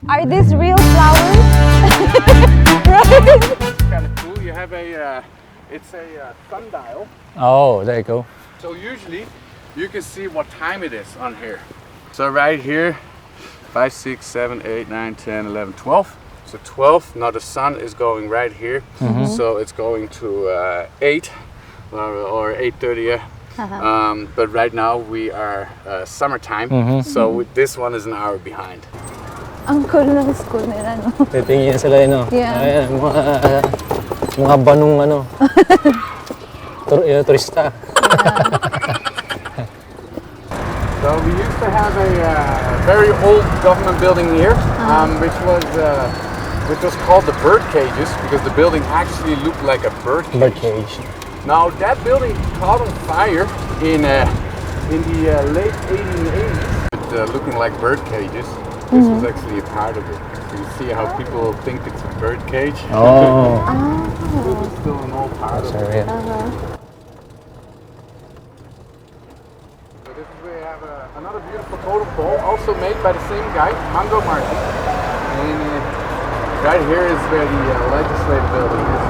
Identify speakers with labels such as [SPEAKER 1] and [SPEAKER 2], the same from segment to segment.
[SPEAKER 1] Are these real flowers? Right?
[SPEAKER 2] It's kind of cool. You have it's a sundial.
[SPEAKER 3] Oh, there you go.
[SPEAKER 2] So usually you can see what time it is on here. So right here, 5, 6, 7, 8, 9, 10, 11, 12. So 12, now the sun is going right here. So it's going to 8 or 8:30. Yeah. But right now we are summertime. So this one is an hour behind.
[SPEAKER 1] Ang cool ng school nila, no?
[SPEAKER 3] Titingin sila, no?
[SPEAKER 1] Yeah.
[SPEAKER 3] Ayan, mga banong, turista.
[SPEAKER 2] So we used to have a very old government building here, which was called the bird cages because the building actually looked like a bird cage.
[SPEAKER 3] Bird cage.
[SPEAKER 2] Now that building caught on fire in the late 1880s, looking like bird cages. This was actually a part of it. So you see how people think it's a bird cage?
[SPEAKER 3] Oh.
[SPEAKER 2] This is still an old part of it. So this is where you have another beautiful totem pole, also made by the same guy, Mango Martin. And right here is where the legislative building is.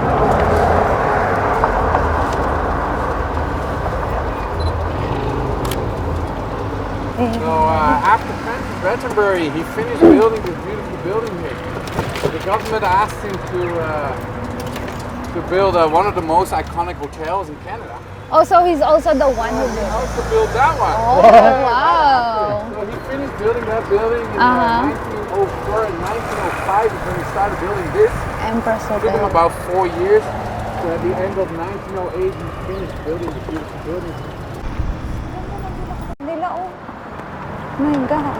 [SPEAKER 2] So after Francis Rattenbury, he finished building this beautiful building here. So the government asked him to build one of the most iconic hotels in Canada.
[SPEAKER 1] Oh, so he's also the one who
[SPEAKER 2] He
[SPEAKER 1] built.
[SPEAKER 2] also built that one.
[SPEAKER 1] Oh, wow.
[SPEAKER 2] So he finished building that building in 1904 and 1905 is when he started building this.
[SPEAKER 1] Empress
[SPEAKER 2] It took him
[SPEAKER 1] Hotel.
[SPEAKER 2] about 4 years. So at the end of 1908, he finished building the beautiful building.
[SPEAKER 1] Nila, oh. My God.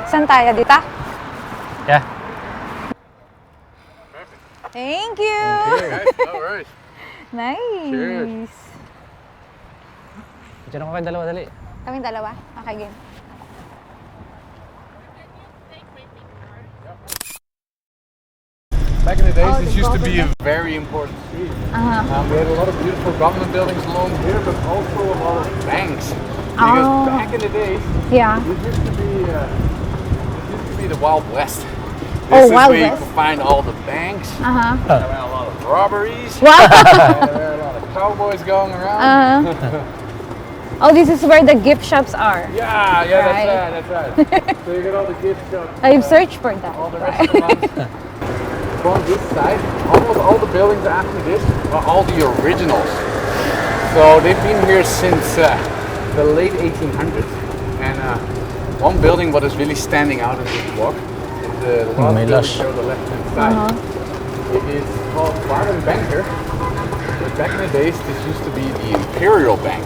[SPEAKER 1] Saan tayo? Dito?
[SPEAKER 3] Yeah.
[SPEAKER 1] Thank you.
[SPEAKER 2] Okay, guys, no worries.
[SPEAKER 1] Nice.
[SPEAKER 2] Cheers.
[SPEAKER 3] Diyan ako kayo dalawa, dali.
[SPEAKER 1] Kaming dalawa? Okay, game.
[SPEAKER 2] Back in the days,
[SPEAKER 1] Oh,
[SPEAKER 2] this
[SPEAKER 1] the
[SPEAKER 2] used to be a
[SPEAKER 1] government.
[SPEAKER 2] very important street.
[SPEAKER 1] Uh-huh.
[SPEAKER 2] We had a lot of beautiful government buildings along here, but also a lot of banks. Because
[SPEAKER 1] Oh.
[SPEAKER 2] back in the days,
[SPEAKER 1] Yeah.
[SPEAKER 2] it used to be the Wild West.
[SPEAKER 1] Oh,
[SPEAKER 2] This is
[SPEAKER 1] Wild
[SPEAKER 2] where you
[SPEAKER 1] West.
[SPEAKER 2] could find all the banks.
[SPEAKER 1] Uh-huh.
[SPEAKER 2] There were a lot of robberies.
[SPEAKER 1] Wow.
[SPEAKER 2] There were a lot of cowboys going around.
[SPEAKER 1] Oh, this is where the gift shops are.
[SPEAKER 2] Yeah,
[SPEAKER 1] Right.
[SPEAKER 2] that's right. So you get all the gift shops.
[SPEAKER 1] I've searched for that.
[SPEAKER 2] All the restaurants. On this side, almost all the buildings after this are all the originals. So they've been here since the late 1800s. And one building what is really standing out in this walk is the last
[SPEAKER 3] my
[SPEAKER 2] building
[SPEAKER 3] gosh.
[SPEAKER 2] here on the left-hand side. It is called Bar and Banker. But back in the days, this used to be the Imperial Bank.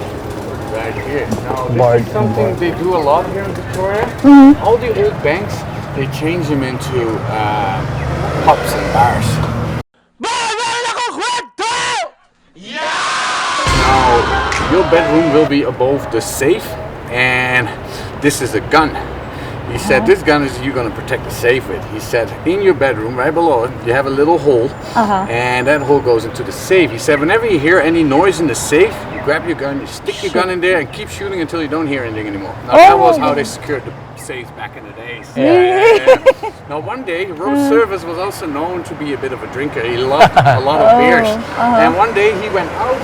[SPEAKER 2] Right here. Now, this
[SPEAKER 3] Bard
[SPEAKER 2] is something
[SPEAKER 3] and
[SPEAKER 2] they do a lot here in Victoria. All the old banks, they change them into pubs and bars. Now, your bedroom will be above the safe, and this is a gun. He said, this gun is you're going to protect the safe with. He said, in your bedroom, right below it, you have a little hole, and that hole goes into the safe. He said, whenever you hear any noise in the safe, you grab your gun, you stick your gun in there, and keep shooting until you don't hear anything anymore. Now, that was how they secured the safes back in the days. Yeah. Now, one day, Robert Service was also known to be a bit of a drinker. He loved a lot of beers. And one day, he went out.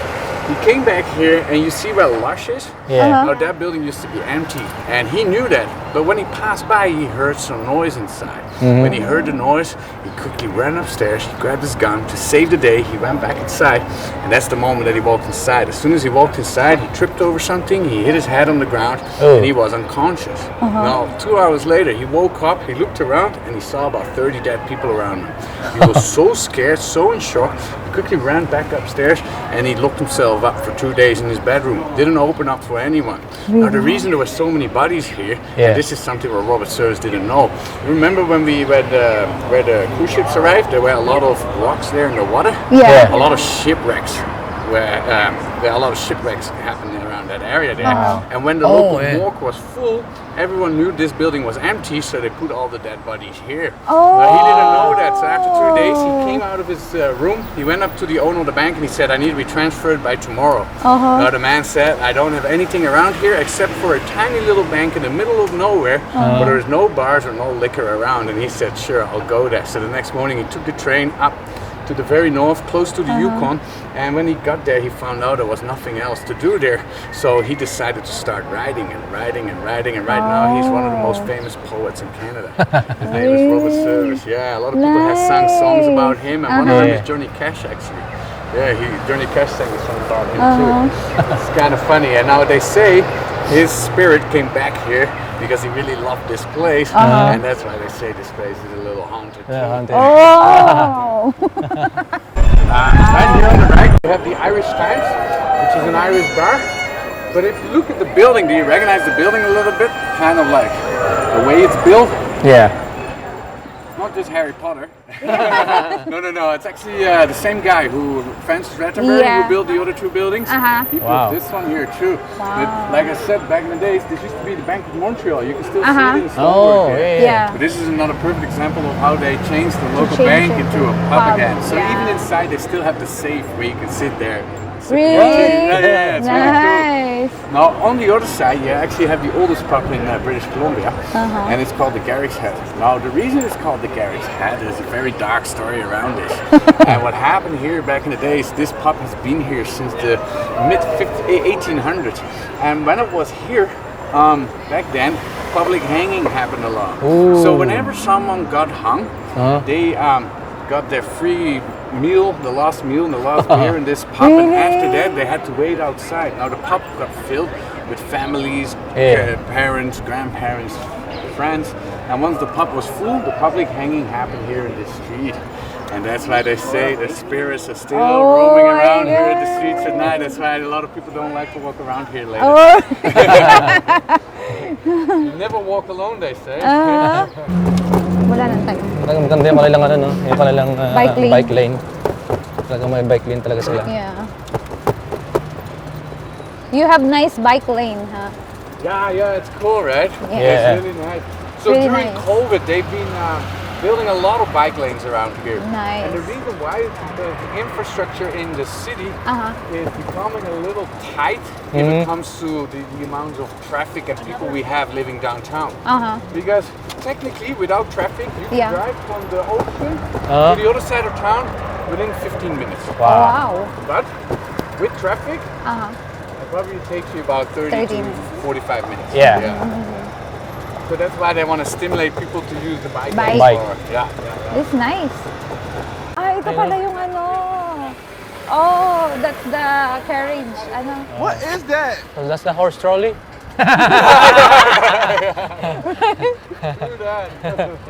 [SPEAKER 2] He came back here, and you see where Lush is?
[SPEAKER 3] Yeah.
[SPEAKER 2] Now, that building used to be empty, and he knew that. But when he passed by, he heard some noise inside. When he heard the noise, he quickly ran upstairs, he grabbed his gun to save the day, he went back inside, and that's the moment that he walked inside. As soon as he walked inside, he tripped over something, he hit his head on the ground, and he was unconscious. Now, 2 hours later, he woke up, he looked around, and he saw about 30 dead people around him. He was so scared, so in shock, he quickly ran back upstairs, and he locked himself up for 2 days in his bedroom. Didn't open up for anyone. Now, the reason there were so many bodies here, and this is something where Robert Sears didn't know. Remember when we where the cruise ships arrived, there were a lot of rocks there in the water?
[SPEAKER 1] Yeah.
[SPEAKER 2] A lot of shipwrecks, where a lot of shipwrecks happened around that area there. And when the
[SPEAKER 3] Oh,
[SPEAKER 2] local
[SPEAKER 3] yeah.
[SPEAKER 2] morgue was full, everyone knew this building was empty, so they put all the dead bodies here.
[SPEAKER 1] Oh.
[SPEAKER 2] Now, he didn't know that, so after 2 days, he came out of his room, he went up to the owner of the bank and he said, I need to be transferred by tomorrow. Now, the man said, I don't have anything around here except for a tiny little bank in the middle of nowhere, but there's no bars or no liquor around. And he said, sure, I'll go there. So the next morning, he took the train up to the very north, close to the Yukon, and when he got there, he found out there was nothing else to do there. So he decided to start writing and writing and writing, and right now he's one of the most famous poets in Canada. His name is Robert Service. Yeah, a lot of people have sung songs about him, and one of them is Johnny Cash, actually. Yeah, Johnny Cash sang a song about him too. It's kind of funny, and now they say his spirit came back here because he really loved this place, and that's why they say this place is a little haunted.
[SPEAKER 3] Yeah, haunted.
[SPEAKER 1] Oh.
[SPEAKER 2] Right here on the right, we have the Irish Times, which is an Irish bar. But if you look at the building, do you recognize the building a little bit? Kind of like the way it's built.
[SPEAKER 3] Yeah.
[SPEAKER 2] Not just Harry Potter. No. It's actually the same guy who Francis Rattenberg, who built the other two buildings. He built this one here too. But like I said, back in the days, this used to be the Bank of Montreal. You can still see it in the stonework here.
[SPEAKER 1] Yeah.
[SPEAKER 2] But this is another perfect example of how they changed the local bank into a pub again. So even inside, they still have the safe where you can sit there.
[SPEAKER 1] Really?
[SPEAKER 2] Yeah, it's really cool.
[SPEAKER 1] Nice.
[SPEAKER 2] Now, on the other side, you actually have the oldest pub in British Columbia, and it's called the Garrick's Head. Now, the reason it's called the Garrick's Head is a very dark story around this. And what happened here back in the days, this pub has been here since the mid-1800s. And when it was here, back then, public hanging happened a lot. So whenever someone got hung, they got their free meal, the last meal and the last beer in this pub, and after that they had to wait outside. Now the pub got filled with families, parents, grandparents, friends, and once the pub was full, the public hanging happened here in this street. And that's why they say the spirits are still roaming around here in the streets at night. That's why a lot of people don't like to walk around here late. You never walk alone, they say.
[SPEAKER 1] Wala nang tayo.
[SPEAKER 3] Talagang maganda yung kanilang ano, no? Yung kanilang
[SPEAKER 1] Bike lane.
[SPEAKER 3] Talagang may bike lane talaga sila.
[SPEAKER 1] Yeah. You have nice bike lane, huh?
[SPEAKER 2] Yeah, it's cool, right?
[SPEAKER 3] Yeah.
[SPEAKER 2] It's really nice. So
[SPEAKER 1] Really
[SPEAKER 2] during
[SPEAKER 1] nice.
[SPEAKER 2] COVID, they've been building a lot of bike lanes around here.
[SPEAKER 1] Nice.
[SPEAKER 2] And the reason why is because the infrastructure in the city is becoming a little tight if it comes to the amount of traffic and people we have living downtown. Because technically, without traffic, you can drive from the ocean to the other side of town within 15 minutes.
[SPEAKER 1] Wow.
[SPEAKER 2] But with traffic, it probably takes you about 30 to 45 minutes.
[SPEAKER 3] Yeah.
[SPEAKER 2] So that's why they want to stimulate people to use the bike.
[SPEAKER 1] Bike.
[SPEAKER 2] More. Yeah.
[SPEAKER 1] It's nice. Ito pala yung ano. Oh, that's the carriage. Ano?
[SPEAKER 4] What is that?
[SPEAKER 3] So that's the horse trolley?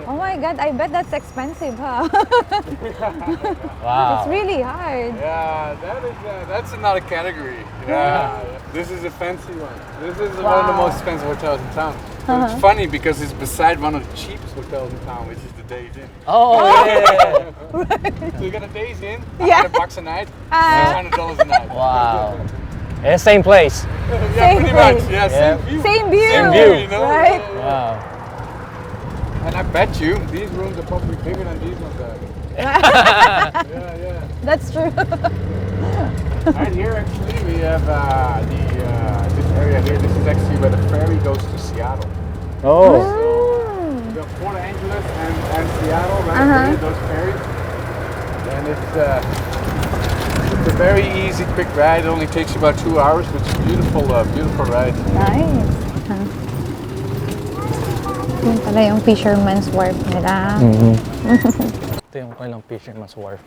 [SPEAKER 1] Oh my God, I bet that's expensive, huh?
[SPEAKER 3] Wow.
[SPEAKER 1] It's really hard.
[SPEAKER 2] Yeah, that's another category. Yeah. This is a fancy one. This is one of the most expensive hotels in town. But it's funny because it's beside one of the cheapest hotels in town, which is the Days Inn.
[SPEAKER 3] Oh, yeah.
[SPEAKER 2] So you get a Days Inn,
[SPEAKER 1] Yeah.
[SPEAKER 2] $100 a night, $600 a night.
[SPEAKER 3] Wow. Yeah, same place.
[SPEAKER 2] Yeah,
[SPEAKER 1] Same
[SPEAKER 2] pretty
[SPEAKER 1] place.
[SPEAKER 2] much. Yeah, same view.
[SPEAKER 1] Same view.
[SPEAKER 3] Same view.
[SPEAKER 2] You know?
[SPEAKER 1] Right?
[SPEAKER 3] Wow.
[SPEAKER 2] And I bet you these rooms are probably bigger than these ones are. Yeah.
[SPEAKER 1] That's true.
[SPEAKER 2] Right here, actually, we have this area here. This is actually where the ferry goes to Seattle.
[SPEAKER 3] Oh.
[SPEAKER 2] So we got Port Angeles and Seattle right here, those ferries. And it's a very easy, quick ride. It only takes you about 2 hours, which is beautiful, beautiful ride.
[SPEAKER 1] Nice. Yun pala yung fisherman's wharf nila.
[SPEAKER 3] Ito yung kanilang fisherman's wharf.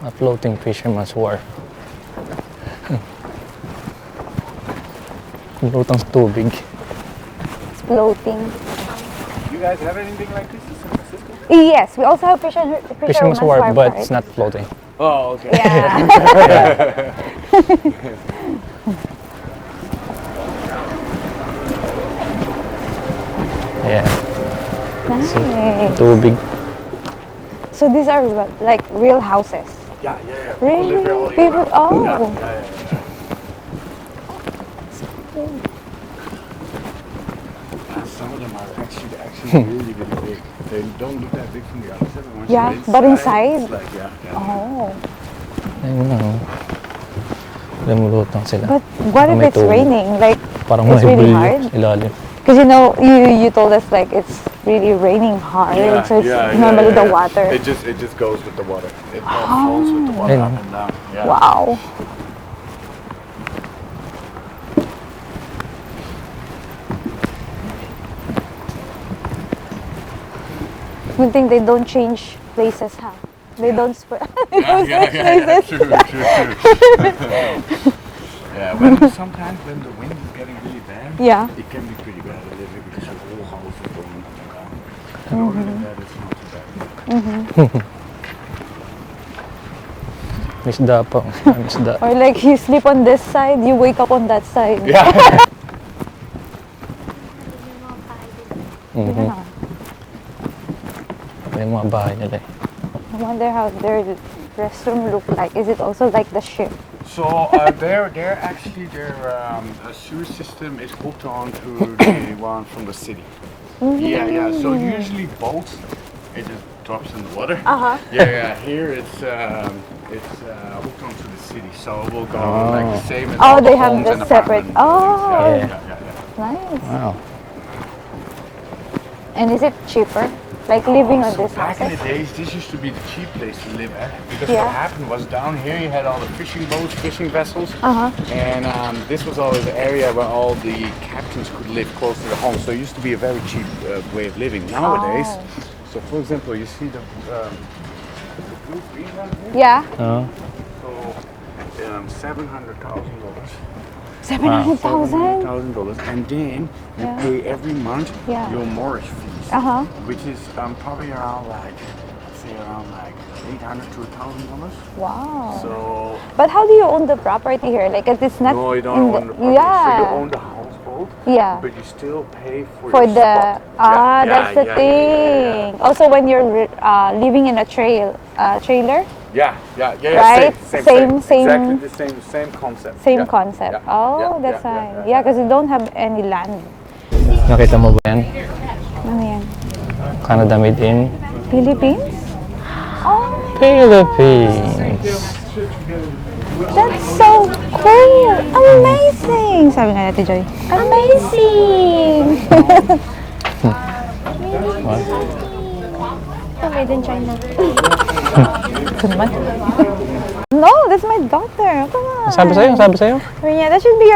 [SPEAKER 3] A floating fisherman's wharf. Lutang sa tubig.
[SPEAKER 1] It's floating.
[SPEAKER 2] You guys have anything like this in San Francisco?
[SPEAKER 1] Yes, we also have
[SPEAKER 3] Fisherman's wharf, but
[SPEAKER 1] right?
[SPEAKER 3] it's not floating.
[SPEAKER 2] Oh, okay.
[SPEAKER 1] Yeah.
[SPEAKER 3] Yeah.
[SPEAKER 1] Nice.
[SPEAKER 3] Tubig.
[SPEAKER 1] So these are like real houses.
[SPEAKER 2] Yeah.
[SPEAKER 1] Really?
[SPEAKER 2] People live here all year
[SPEAKER 1] People,
[SPEAKER 2] round.
[SPEAKER 1] oh.
[SPEAKER 2] Yeah. Some of them are actually really, really big. They don't look that big from the outside. But once
[SPEAKER 1] Yeah,
[SPEAKER 2] you're
[SPEAKER 1] but inside?
[SPEAKER 2] it's like, yeah.
[SPEAKER 1] Oh.
[SPEAKER 3] Ayun na, oh. Lumulutang sila.
[SPEAKER 1] But what if
[SPEAKER 3] May
[SPEAKER 1] it's
[SPEAKER 3] tubig.
[SPEAKER 1] raining? Like,
[SPEAKER 3] Parang
[SPEAKER 1] it's
[SPEAKER 3] may
[SPEAKER 1] really
[SPEAKER 3] bulyo
[SPEAKER 1] hard?
[SPEAKER 3] ilalim.
[SPEAKER 1] Because you told us like it's really raining hard, so it's normally the water.
[SPEAKER 2] It just goes with the water. It all falls with the water
[SPEAKER 3] Ayun.
[SPEAKER 2] up and down. Yeah.
[SPEAKER 1] Wow. Good thing they don't change places, huh? They don't spread.
[SPEAKER 2] Yeah, true. Yeah, sometimes when the wind is getting really bad,
[SPEAKER 1] Yeah.
[SPEAKER 2] it can be pretty bad a little bit because the whole house is going up and down. But other than that, it's not too bad.
[SPEAKER 3] Misda pa. Misda.
[SPEAKER 1] Or like you sleep on this side, you wake up on that side.
[SPEAKER 2] Yeah.
[SPEAKER 3] Mhm. Yung mga bahay nila eh.
[SPEAKER 1] I wonder how their restroom look like. Is it also like the ship?
[SPEAKER 2] So their sewer system is hooked on to the one from the city. Yeah. So usually boats, it just drops in the water. Yeah. Here it's hooked onto the city, so it will go like the same as all
[SPEAKER 1] Oh, they
[SPEAKER 2] the
[SPEAKER 1] have
[SPEAKER 2] homes
[SPEAKER 1] the
[SPEAKER 2] and
[SPEAKER 1] separate.
[SPEAKER 2] apartment
[SPEAKER 1] Oh,
[SPEAKER 2] buildings. Yeah.
[SPEAKER 1] nice.
[SPEAKER 3] Wow.
[SPEAKER 1] And is it cheaper? Like living on
[SPEAKER 2] So
[SPEAKER 1] this
[SPEAKER 2] back in
[SPEAKER 1] houses?
[SPEAKER 2] the days, this used to be the cheap place to live at because
[SPEAKER 1] Yeah.
[SPEAKER 2] what happened was down here you had all the fishing boats, fishing vessels,
[SPEAKER 1] Uh-huh.
[SPEAKER 2] and this was always the area where all the captains could live close to the home. So it used to be a very cheap way of living. Nowadays, so for example, you see the blue green one here.
[SPEAKER 1] Yeah.
[SPEAKER 3] Oo.
[SPEAKER 2] So $700,000.
[SPEAKER 1] $700,000?
[SPEAKER 2] And then you
[SPEAKER 1] Yeah.
[SPEAKER 2] pay every month
[SPEAKER 1] Yeah.
[SPEAKER 2] your mortgage fees, which is probably around like, let's say around like $800 to $1,000.
[SPEAKER 1] Wow.
[SPEAKER 2] So
[SPEAKER 1] But how do you own the property here? Like it's not
[SPEAKER 2] no, you don't
[SPEAKER 1] in
[SPEAKER 2] own the property.
[SPEAKER 1] Yeah.
[SPEAKER 2] So you own the houseboat,
[SPEAKER 1] Yeah.
[SPEAKER 2] but you still pay for
[SPEAKER 1] For
[SPEAKER 2] your
[SPEAKER 1] the
[SPEAKER 2] spot.
[SPEAKER 1] that's the thing. Also, when you're living in a trailer,
[SPEAKER 2] Yeah.
[SPEAKER 1] Right?
[SPEAKER 2] Same.
[SPEAKER 1] Same.
[SPEAKER 2] Exactly the same concept.
[SPEAKER 1] same
[SPEAKER 2] Yeah.
[SPEAKER 1] concept.
[SPEAKER 2] Yeah.
[SPEAKER 1] Oh, that's nice. Yeah, because you don't have any land.
[SPEAKER 3] Nakita mo ba yan?
[SPEAKER 1] Ano yan?
[SPEAKER 3] Canada made in
[SPEAKER 1] Philippines? Oh,
[SPEAKER 3] Philippines.
[SPEAKER 1] that's so cool! Amazing! Sabi nga natin, Joy. Amazing!
[SPEAKER 3] What?
[SPEAKER 4] Made in China.
[SPEAKER 1] Ito naman. No, that's my daughter. Come on.
[SPEAKER 3] Sabi sa'yo?
[SPEAKER 1] Yeah, that should be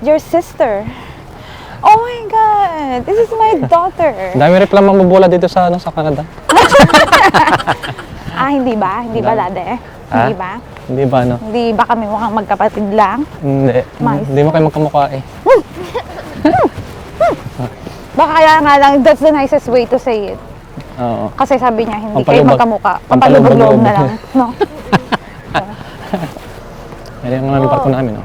[SPEAKER 1] your sister. Oh my God! This is my daughter.
[SPEAKER 3] Dami reklamo mabola dito sa Canada.
[SPEAKER 1] Hindi ba? Hindi ba, Lade?
[SPEAKER 3] Ha?
[SPEAKER 1] Hindi ba?
[SPEAKER 3] Hindi ba, no?
[SPEAKER 1] Hindi ba kami mukhang magkapatid lang?
[SPEAKER 3] Hindi.
[SPEAKER 1] Mais.
[SPEAKER 3] Hindi mo kayo magkamukha eh.
[SPEAKER 1] Baka kaya nga lang, that's the nicest way to say it.
[SPEAKER 3] Oo.
[SPEAKER 1] Kasi sabi niya, hindi kayo
[SPEAKER 3] Pampalubag-
[SPEAKER 1] magkamukha.
[SPEAKER 3] pampalubag
[SPEAKER 1] Pampalubog-loob
[SPEAKER 3] loob.
[SPEAKER 1] na lang. No?
[SPEAKER 3] Yan yung mga barko namin, no?